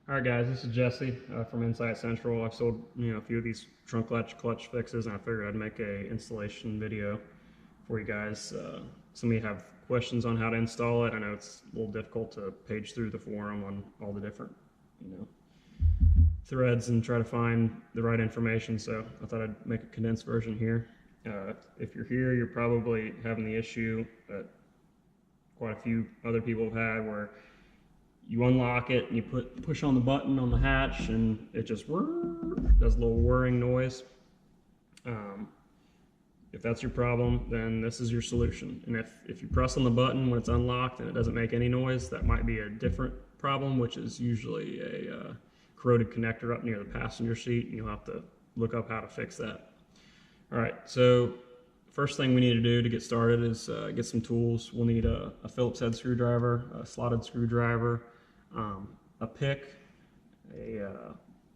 All right, guys, this is Jesse from Inside Central. I've sold a few of these trunk latch clutch fixes, and I figured I'd make a installation video for you guys. Some of you have questions on how to install it. I know it's a little difficult to page through the forum on all the different threads and try to find the right information, so I thought I'd make a condensed version here. If you're here, you're probably having the issue that quite a few other people have had, where you unlock it and you push on the button on the hatch and it just does a little whirring noise. If that's your problem, then this is your solution. And if you press on the button when it's unlocked and it doesn't make any noise, that might be a different problem, which is usually a corroded connector up near the passenger seat, and you'll have to look up how to fix that. All right, so first thing we need to do to get started is get some tools. We'll need a Phillips head screwdriver, a slotted screwdriver, a pick, a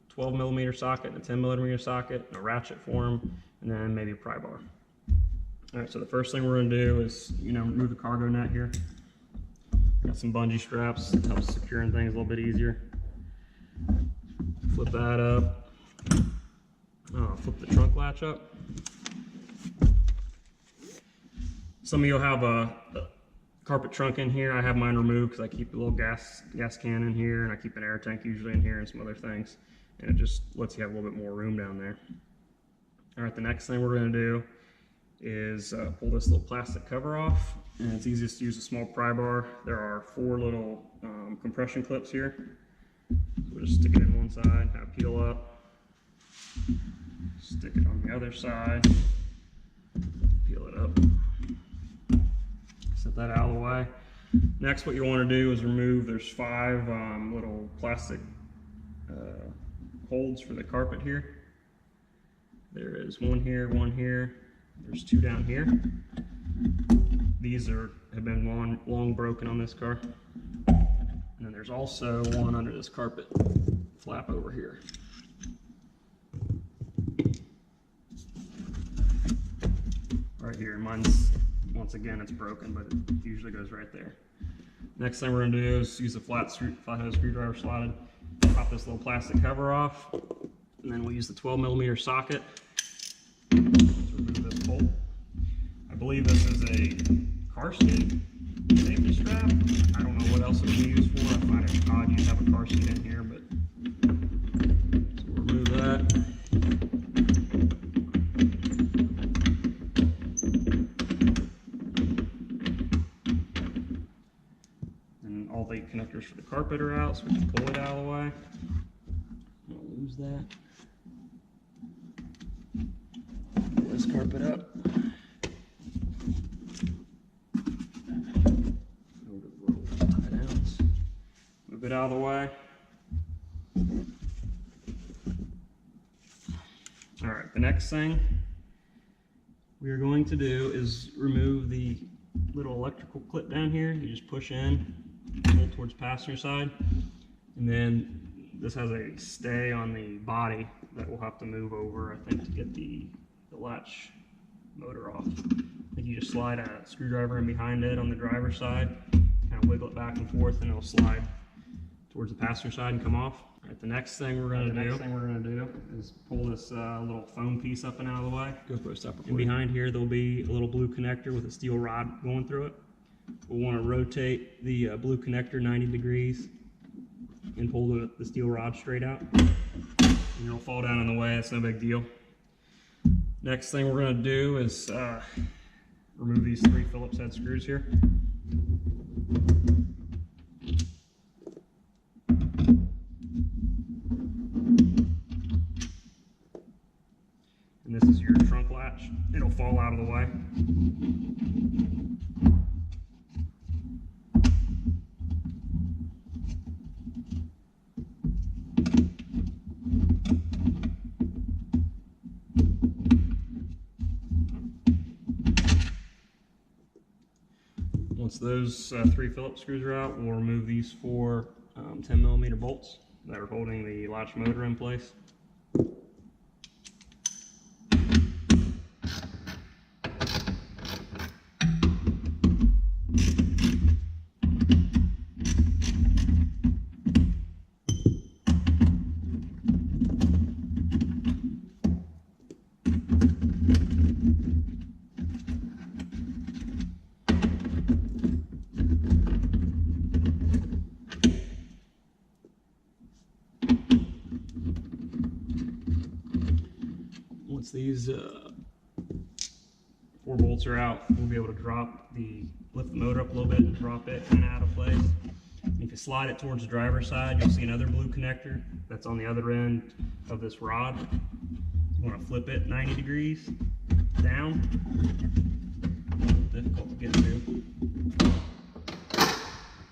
12 millimeter socket, and a 10 millimeter socket, and a ratchet for them, and then maybe a pry bar. All right, so the first thing we're going to do is remove the cargo net here. Got some bungee straps, it helps securing things a little bit easier. Flip that up. Flip the trunk latch up. Some of you will have a carpet trunk in here. I have mine removed because I keep a little gas can in here, and I keep an air tank usually in here and some other things, and it just lets you have a little bit more room down there. All right, the next thing we're going to do is pull this little plastic cover off, and it's easiest to use a small pry bar. There are 4 little compression clips here. So we'll just stick it in one side, kind of peel up, stick it on the other side, peel it up. Set that out of the way. Next, what you want to do is remove, there's 5 little plastic holds for the carpet here. There is one here, there's 2 down here. These have been long broken on this car. And then there's also one under this carpet flap over here. Right here, mine's, once again, it's broken, but it usually goes right there. Next thing we're going to do is use a flathead screwdriver slotted, pop this little plastic cover off, and then we'll use the 12 millimeter socket to remove this bolt. I believe this is a car seat safety strap. I don't know what else it can be used for. I find it odd you have a car seat in here, but so we'll remove that. All the connectors for the carpet are out, so we can pull it out of the way. Don't lose that. Pull this carpet up. Over the little tie downs. Move it out of the way. All right, the next thing we are going to do is remove the little electrical clip down here. You just push in, pull towards passenger side, and then this has a stay on the body that we'll have to move over, I think, to get the latch motor off. I think you just slide a screwdriver in behind it on the driver's side, kind of wiggle it back and forth, and it'll slide towards the passenger side and come off. All right, the next thing we're going to do is pull this little foam piece up and out of the way. Go for a step. And behind here there'll be a little blue connector with a steel rod going through it. We'll want to rotate the blue connector 90 degrees and pull the steel rod straight out. And it'll fall down in the way, it's no big deal. Next thing we're going to do is remove these 3 Phillips head screws here. And this is your trunk latch. It'll fall out of the way. Once those 3 Phillips screws are out, we'll remove these 4 10 millimeter bolts that are holding the latch motor in place. Once these 4 bolts are out, we'll be able to lift the motor up a little bit and drop it kind of out of place. And if you slide it towards the driver's side, you'll see another blue connector that's on the other end of this rod. You want to flip it 90 degrees down. Difficult to get to.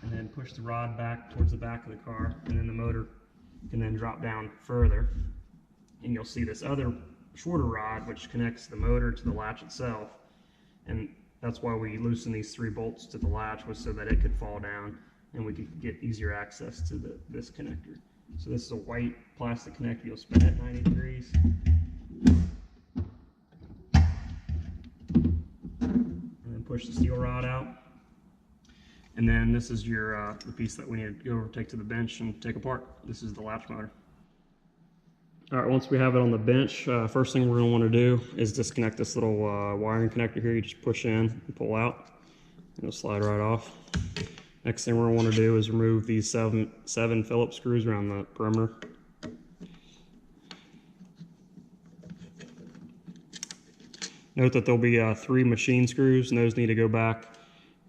And then push the rod back towards the back of the car, and then the motor can then drop down further. And you'll see this other shorter rod which connects the motor to the latch itself. And that's why we loosened these 3 bolts to the latch, was so that it could fall down and we could get easier access to this connector. So this is a white plastic connector. You'll spin it 90 degrees. And then push the steel rod out. And then this is your the piece that we need to go over, take to the bench and take apart. This is the latch motor. All right, once we have it on the bench, first thing we're going to want to do is disconnect this little wiring connector here. You just push in and pull out, and it'll slide right off. Next thing we're going to want to do is remove these seven Phillips screws around the perimeter. Note that there'll be 3 machine screws, and those need to go back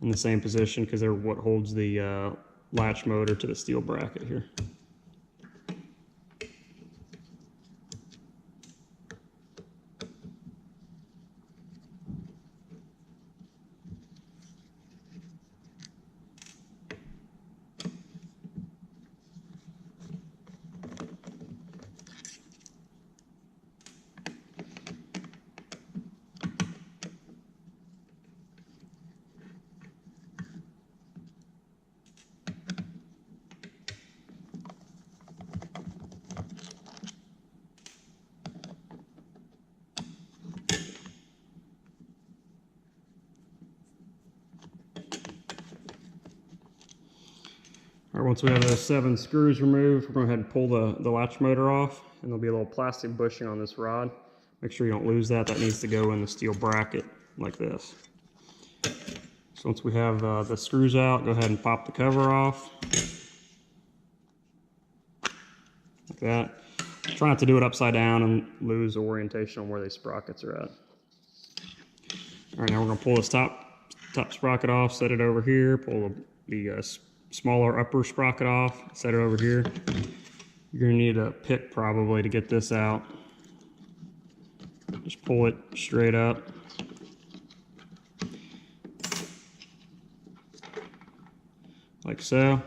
in the same position because they're what holds the latch motor to the steel bracket here. All right, once we have those 7 screws removed, we're going to go ahead and pull the latch motor off, and there'll be a little plastic bushing on this rod. Make sure you don't lose that. That needs to go in the steel bracket like this. So once we have the screws out, go ahead and pop the cover off. Like that. Try not to do it upside down and lose orientation on where these sprockets are at. All right, now we're going to pull this top sprocket off, set it over here, pull the smaller upper sprocket off, set it over here. You're going to need a pick probably to get this out. Just pull it straight up. Like so.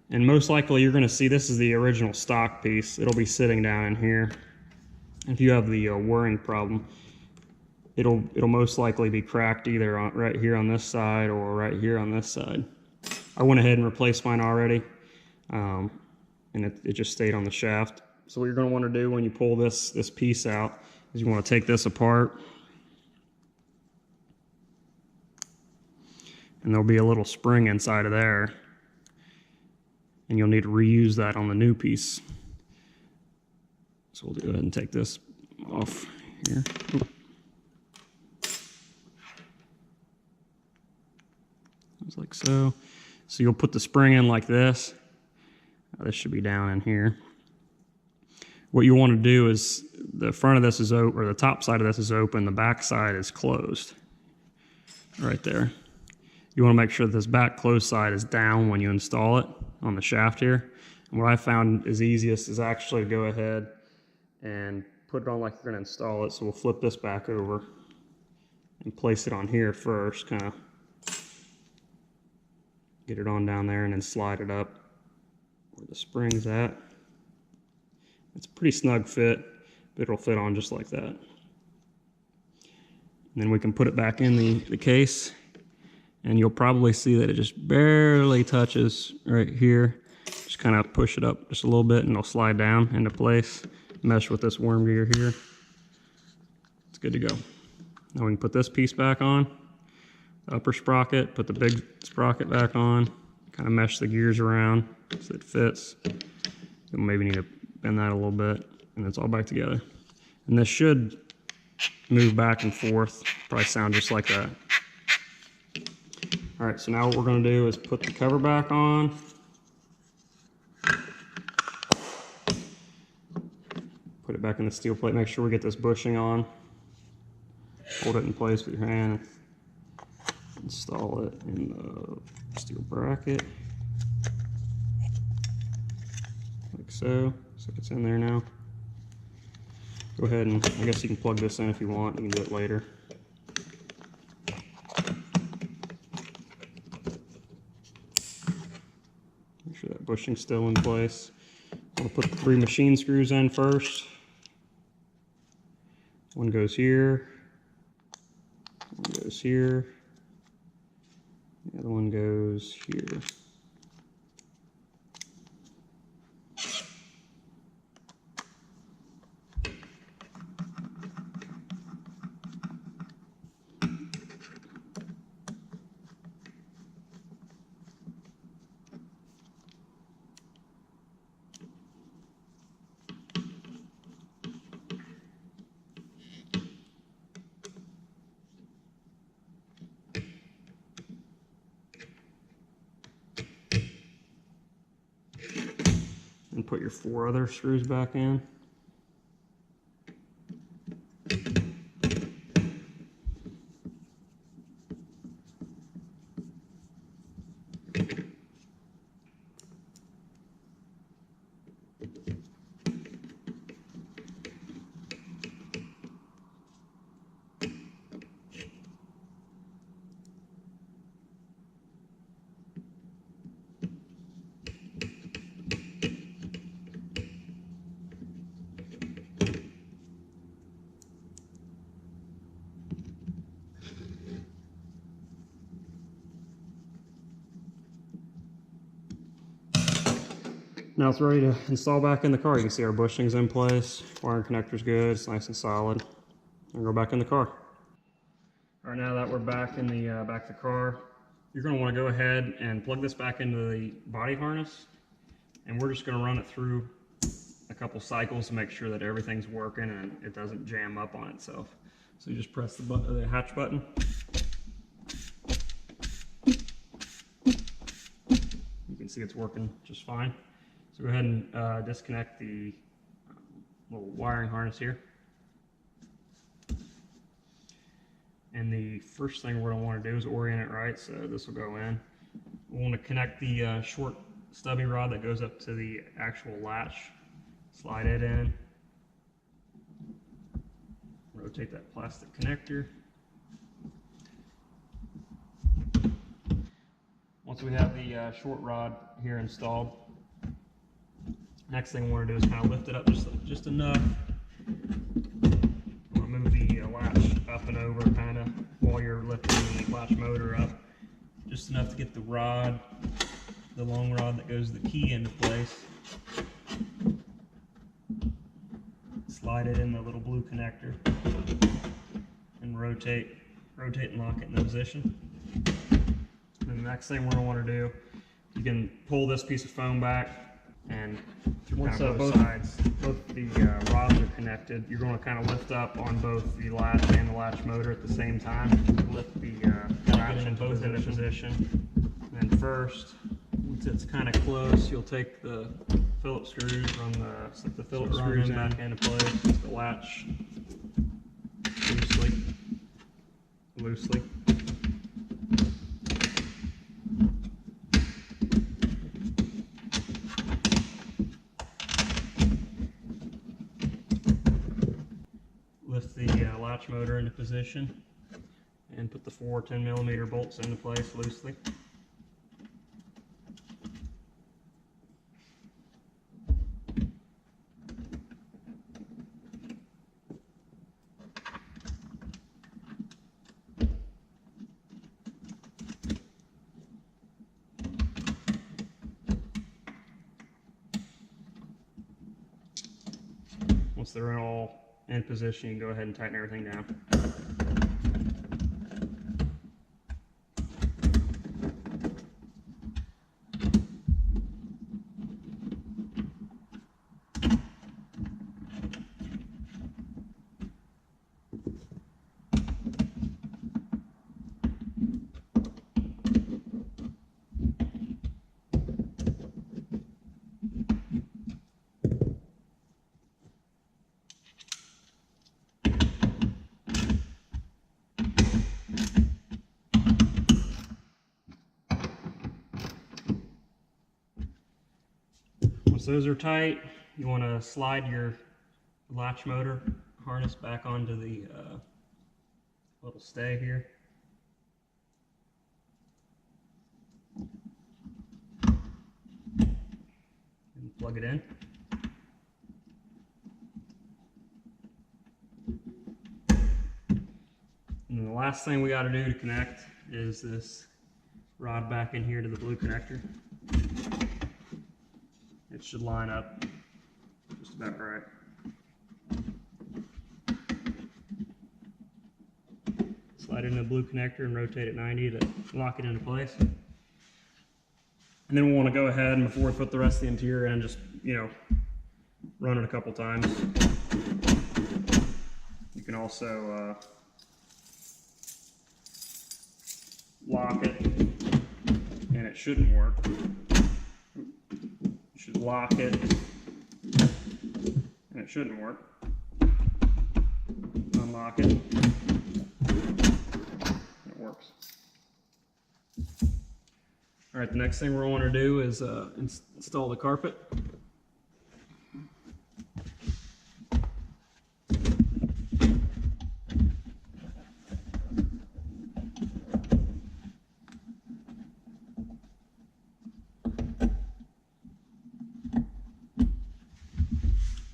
And most likely you're going to see this is the original stock piece. It'll be sitting down in here. If you have the whirring problem, it'll most likely be cracked either right here on this side or right here on this side. I went ahead and replaced mine already, and it just stayed on the shaft. So what you're going to want to do when you pull this piece out is you want to take this apart, and there'll be a little spring inside of there, and you'll need to reuse that on the new piece. So we'll go ahead and take this off here. Just like so. So you'll put the spring in like this. This should be down in here. What you want to do is the front of this is open, or the top side of this is open, the back side is closed. Right there. You want to make sure that this back closed side is down when you install it on the shaft here. And what I found is easiest is actually to go ahead and put it on like you're going to install it. So we'll flip this back over and place it on here first, kind of get it on down there, and then slide it up where the spring's at. It's a pretty snug fit, but it'll fit on just like that. And then we can put it back in the case, and you'll probably see that it just barely touches right here. Just kind of push it up just a little bit and it'll slide down into place, mesh with this worm gear here. It's good to go. Now we can put this piece back on. Upper sprocket, put the big sprocket back on, kind of mesh the gears around so it fits. You'll maybe need to bend that a little bit, and it's all back together. And this should move back and forth, probably sound just like that. All right, so now what we're going to do is put the cover back on, Put it back in the steel plate. Make sure we get this bushing on. Hold it in place with your hand. Install it in the steel bracket. Like so. So it's in there now. Go ahead and, I guess you can plug this in if you want. You can do it later. Make sure that bushing's still in place. I'll put the 3 machine screws in first. One goes here. One goes here. The other one goes here. And put your 4 other screws back in. Now it's ready to install back in the car. You can see our bushing's in place, wiring connector's good, it's nice and solid. And go back in the car. All right, now that we're back in the back of the car, you're going to want to go ahead and plug this back into the body harness, and we're just going to run it through a couple cycles to make sure that everything's working and it doesn't jam up on itself. So you just press the hatch button. You can see it's working just fine. So go ahead and disconnect the little wiring harness here. And the first thing we're going to want to do is orient it right, so this will go in. We want to connect the short stubby rod that goes up to the actual latch. Slide it in. Rotate that plastic connector. Once we have the short rod here installed, next thing we want to do is kind of lift it up just enough. We want to move the latch up and over kind of while you're lifting the latch motor up. Just enough to get the rod, the long rod that goes the key into place. Slide it in the little blue connector and rotate and lock it into position. And the next thing we're going to want to do, you can pull this piece of foam back, and through kind of both sides, both the rods are connected. You're going to kind of lift up on both the latch and the latch motor at the same time. Lift the latch and both into position. And then first, once it's kind of close, you'll take the Phillips screws, slip the Phillips screws back into place. The latch loosely. Lift the latch motor into position and put the 4 10mm bolts into place loosely. Once they're all in position, you can go ahead and tighten everything down. Once those are tight, you want to slide your latch motor harness back onto the little stay here. And plug it in. And then the last thing we got to do to connect is this rod back in here to the blue connector. It should line up just about right. Slide it in the blue connector and rotate it 90 to lock it into place. And then we want to go ahead and before we put the rest of the interior in, just, run it a couple times. You can also lock it, and it shouldn't work. You should lock it, and it shouldn't work. Unlock it, and it works. All right, the next thing we're going to do is install the carpet.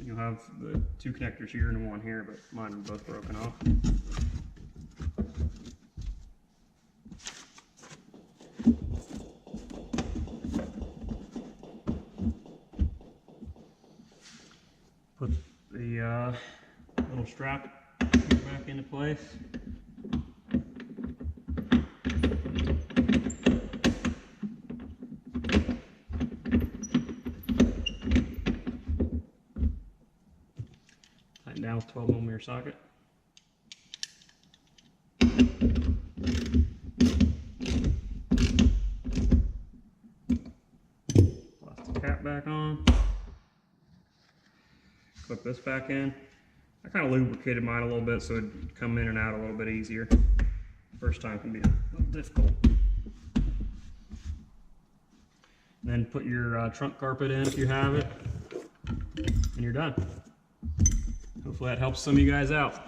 You'll have the two connectors here and one here, but mine are both broken off. Put the little strap back into place. Tighten down with 12mm socket. Plastic cap back on. Clip this back in. I kind of lubricated mine a little bit so it'd come in and out a little bit easier. First time can be a little difficult. Then put your trunk carpet in if you have it, and you're done. Hopefully that helps some of you guys out.